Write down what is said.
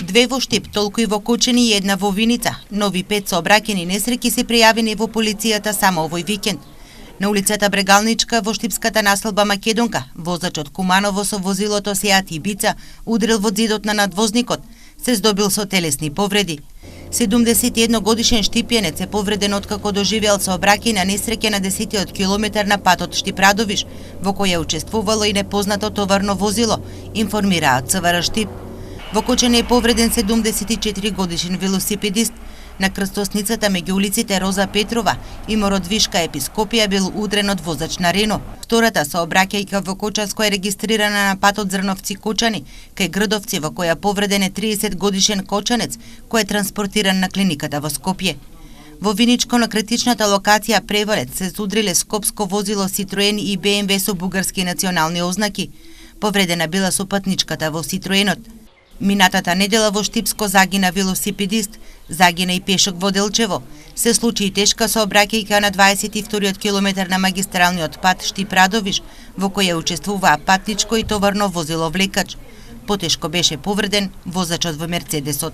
2 во Штип, толку и во Кочани и 1 во Виница. Нови 5 сообраќајни несреќи се пријавени во полицијата само овој викенд. На улицата Брегалничка во штипската населба Македонка, возачот Куманово со возилото Сеат Ибица удрил во зидот на надвозникот, се здобил со телесни повреди. 71 годишен штипјанец е повреден откако доживеал сообраќајна несреќа на 10-тиот километар на патот Штип-Радовиш, во која учествувало и непознато товарно возило, информираа ЦВР Штип. Во Кочани е повреден 74 годишен велосипедист. На крстосницата меѓу улиците Роза Петрова и Мородвишка Епископија бил удрен од воzač на Рено. Втората сообраќајка во Кочанско е регистрирана на патот Зрновци-Кочани, кај Грдовци, во која повреден е 30 годишен кочанец, кој е транспортиран на клиниката во Скопје. Во Виничко на критичната локација Преварец се судриле скопско возило Citroen и BMW со бугарски национални ознаки. Повредена била сопатничката во Citroenот. Минатата недела во Штипско загина велосипедист, загина и пешок во Делчево. Се случи и тешка сообраќајка на 22-тиот километар на магистралниот пат Штип-Радовиш, во која учествуваа патничко и товарно возило влекач. Потешко беше повреден возачот во Мерцедесот.